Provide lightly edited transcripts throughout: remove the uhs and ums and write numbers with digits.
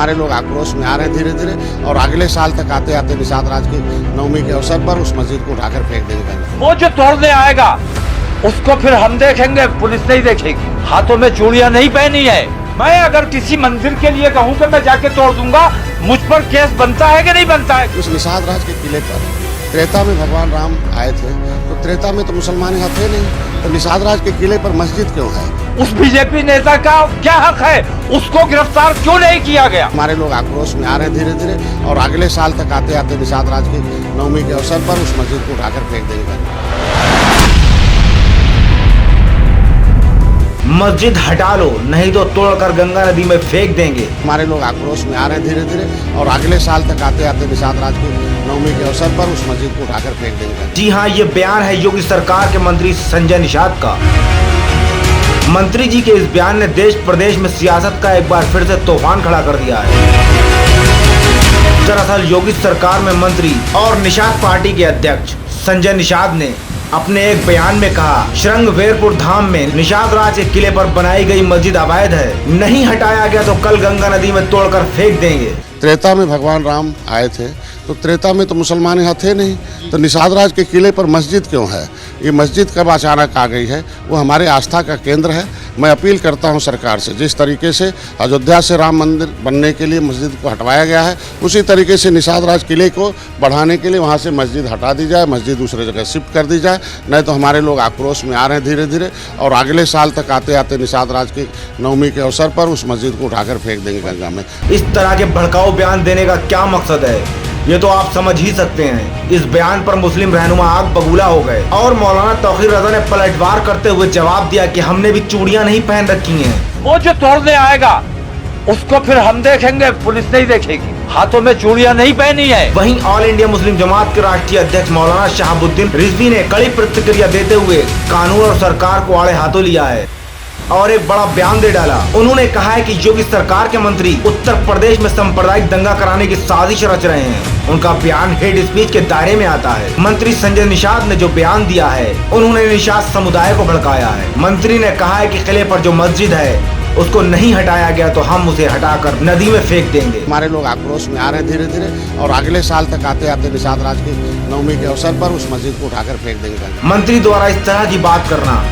हमारे लोग आक्रोश में आ रहे हैं धीरे धीरे, और अगले साल तक आते आते निषाद राज की नवमी के अवसर पर उस मस्जिद को उठाकर फेंक देंगे। वो जो तोड़ने आएगा उसको फिर हम देखेंगे, पुलिस नहीं देखेगी। हाथों में चूड़ियां नहीं पहनी है। मैं अगर किसी मंदिर के लिए कहूँ कि मैं जाके तोड़ दूंगा, मुझ पर केस बनता है कि नहीं बनता है? उस निषाद राज के किले पर त्रेता में भगवान राम आए थे, तो त्रेता में तो मुसलमान यहाँ थे नहीं, तो निषाद राज के किले पर मस्जिद क्यों है? उस बीजेपी नेता का क्या हक है? उसको गिरफ्तार क्यों नहीं किया गया? हमारे लोग आक्रोश में आ रहे हैं धीरे धीरे, और अगले साल तक आते आते निषाद राज की नवमी के अवसर पर उस मस्जिद को उठाकर फेंक देंगे। मस्जिद हटा लो, नहीं तो तोड़कर गंगा नदी में फेंक देंगे। हमारे लोग आक्रोश में आ रहे हैं धीरे धीरे, और अगले साल तक आते आते निषाद राज की नवमी के अवसर पर उस मस्जिद को उठाकर फेंक देंगे। जी हाँ, ये बयान है योगी सरकार के मंत्री संजय निषाद का। मंत्री जी के इस बयान ने देश प्रदेश में सियासत का एक बार फिर से तूफान खड़ा कर दिया है। दरअसल योगी सरकार में मंत्री और निषाद पार्टी के अध्यक्ष संजय निषाद ने अपने एक बयान में कहा, श्रृंगवेरपुर धाम में निषाद राज के किले पर बनाई गई मस्जिद अवैध है, नहीं हटाया गया तो कल गंगा नदी में तोड़कर फेंक देंगे। त्रेता में भगवान राम आए थे, तो त्रेता में तो मुसलमान यहाँ थे नहीं, तो निषाद राज के किले पर मस्जिद क्यों है? ये मस्जिद कब अचानक आ गई है? वो हमारे आस्था का केंद्र है। मैं अपील करता हूँ सरकार से, जिस तरीके से अयोध्या से राम मंदिर बनने के लिए मस्जिद को हटवाया गया है, उसी तरीके से निषाद राज किले को बढ़ाने के लिए वहाँ से मस्जिद हटा दी जाए, मस्जिद दूसरे जगह शिफ्ट कर दी जाए। नहीं तो हमारे लोग आक्रोश में आ रहे हैं धीरे धीरे, और अगले साल तक आते आते निषाद राज की नवमी के अवसर पर उस मस्जिद को उठाकर फेंक देंगे गंगा में। इस तरह के भड़काऊ बयान देने का क्या मकसद है, ये तो आप समझ ही सकते हैं। इस बयान पर मुस्लिम रहनुमा आग बबूला हो गए, और मौलाना तौकीर रजा ने पलटवार करते हुए जवाब दिया कि हमने भी चूड़ियां नहीं पहन रखी हैं। वो जो तोड़ने आएगा उसको फिर हम देखेंगे, पुलिस नहीं देखेगी। हाथों में चूड़ियां नहीं पहनी है। वहीं ऑल इंडिया मुस्लिम जमात के राष्ट्रीय अध्यक्ष मौलाना शहाबुद्दीन रिजवी ने कड़ी प्रतिक्रिया देते हुए कानून और सरकार को आड़े हाथों लिया है और एक बड़ा बयान दे डाला। उन्होंने कहा है कि योगी सरकार के मंत्री उत्तर प्रदेश में सांप्रदायिक दंगा कराने की साजिश रच रहे हैं। उनका बयान हेड स्पीच के दायरे में आता है। मंत्री संजय निषाद ने जो बयान दिया है, उन्होंने निषाद समुदाय को भड़काया है। मंत्री ने कहा है कि किले पर जो मस्जिद है उसको नहीं हटाया गया तो हम उसे हटाकर नदी में फेंक देंगे। हमारे लोग आक्रोश में आ रहे हैं धीरे धीरे, और अगले साल तक आते आते निषाद राज की नवमी के अवसर पर उस मस्जिद को उठाकर फेंक देंगे। मंत्री द्वारा इस तरह की बात करना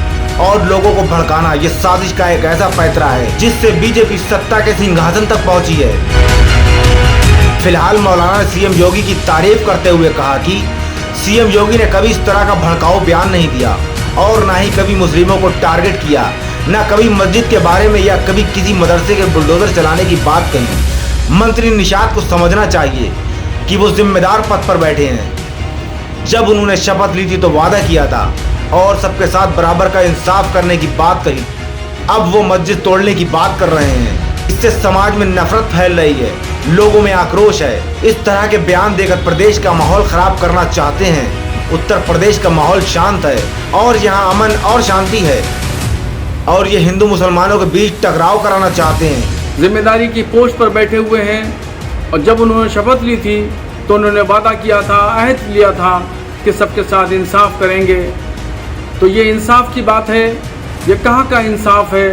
और लोगों को भड़काना, ये साजिश का एक ऐसा पैतरा है जिससे बीजेपी सत्ता के सिंहासन तक पहुंची है। फिलहाल मौलाना ने सीएम योगी की तारीफ करते हुए कहा कि सीएम योगी ने कभी इस तरह का भड़काऊ बयान नहीं दिया, और न ही कभी मुस्लिमों को टारगेट किया, न कभी मस्जिद के बारे में या कभी किसी मदरसे के बुलडोजर चलाने की बात कही। मंत्री निषाद को समझना चाहिए कि वो जिम्मेदार पद पर बैठे हैं। जब उन्होंने शपथ ली थी तो वादा किया था और सबके साथ बराबर का इंसाफ करने की बात कही। अब वो मस्जिद तोड़ने की बात कर रहे हैं। इससे समाज में नफरत फैल रही है, लोगों में आक्रोश है। इस तरह के बयान देकर प्रदेश का माहौल खराब करना चाहते हैं। उत्तर प्रदेश का माहौल शांत है और यहाँ अमन और शांति है, और ये हिंदू मुसलमानों के बीच टकराव कराना चाहते हैं। जिम्मेदारी की पोस्ट पर बैठे हुए हैं, और जब उन्होंने शपथ ली थी तो उन्होंने वादा किया था, अहद लिया था कि सबके साथ इंसाफ करेंगे। तो ये इंसाफ की बात है, ये कहाँ का इंसाफ है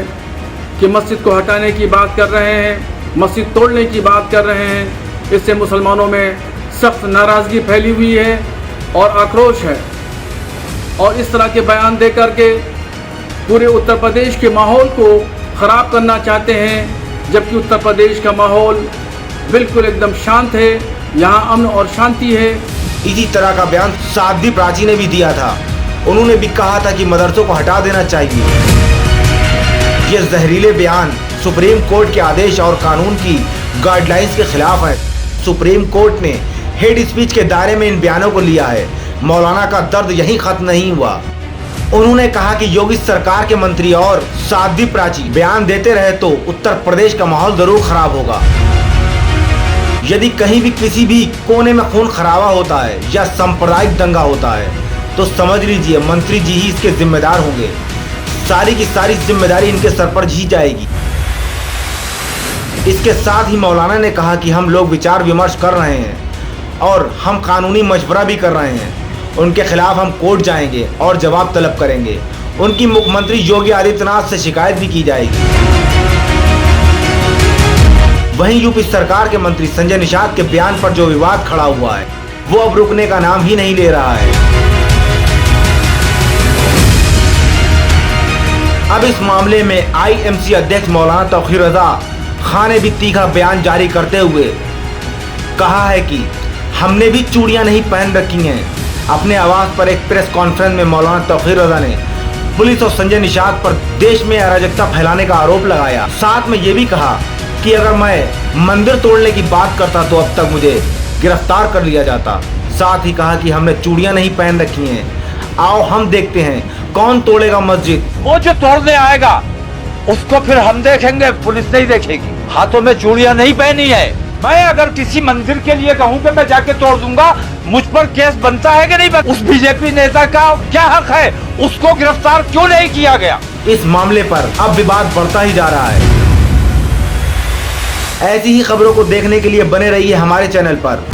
कि मस्जिद को हटाने की बात कर रहे हैं, मस्जिद तोड़ने की बात कर रहे हैं। इससे मुसलमानों में सख्त नाराज़गी फैली हुई है और आक्रोश है, और इस तरह के बयान दे करके पूरे उत्तर प्रदेश के माहौल को ख़राब करना चाहते हैं, जबकि उत्तर प्रदेश का माहौल बिल्कुल एकदम शांत है, यहाँ अमन और शांति है। इसी तरह का बयान साध्वी प्राची ने भी दिया था। उन्होंने भी कहा था कि मदरसों को हटा देना चाहिए। ये जहरीले बयान सुप्रीम कोर्ट के आदेश और कानून की गाइडलाइंस के खिलाफ है। सुप्रीम कोर्ट ने हेड स्पीच के दायरे में इन बयानों को लिया है। मौलाना का दर्द यहीं खत्म नहीं हुआ। उन्होंने कहा कि योगी सरकार के मंत्री और साध्वी प्राची बयान देते रहे तो उत्तर प्रदेश का माहौल जरूर खराब होगा। यदि कहीं भी किसी भी कोने में खून खराबा होता है या सांप्रदायिक दंगा होता है तो समझ लीजिए मंत्री जी ही इसके जिम्मेदार होंगे। सारी की सारी जिम्मेदारी इनके सर पर जी जाएगी। इसके साथ ही मौलाना ने कहा कि हम लोग विचार विमर्श कर रहे हैं और हम कानूनी मशवरा भी कर रहे हैं। उनके खिलाफ हम कोर्ट जाएंगे और जवाब तलब करेंगे। उनकी मुख्यमंत्री योगी आदित्यनाथ से शिकायत भी की जाएगी। वहीं यूपी सरकार के मंत्री संजय निषाद के बयान पर जो विवाद खड़ा हुआ है वो अब रुकने का नाम ही नहीं ले रहा है। अब इस मामले में आईएमसी अध्यक्ष मौलाना तौकीर रजा खान ने भी तीखा बयान जारी करते हुए कहा है कि हमने भी चूड़ियां नहीं पहन रखी हैं। अपने आवास पर एक प्रेस कॉन्फ्रेंस में मौलाना तौकीर रजा ने पुलिस और संजय निषाद पर देश में अराजकता फैलाने का आरोप लगाया। साथ में ये भी कहा कि अगर मैं मंदिर तोड़ने की बात करता तो अब तक मुझे गिरफ्तार कर लिया जाता। साथ ही कहा कि हमने चूड़ियां नहीं पहन रखी हैं। आओ हम देखते हैं कौन तोड़ेगा मस्जिद। वो जो तोड़ने आएगा उसको फिर हम देखेंगे, पुलिस नहीं देखेगी। हाथों में चूड़ियां नहीं पहनी है। मैं अगर किसी मंदिर के लिए कहूँ कि मैं जाके तोड़ दूंगा, मुझ पर केस बनता है कि नहीं बनता? उस बीजेपी नेता का क्या हक है? उसको गिरफ्तार क्यों नहीं किया गया? इस मामले पर अब विवाद बढ़ता ही जा रहा है। ऐसी ही खबरों को देखने के लिए बने रहिए हमारे चैनल पर।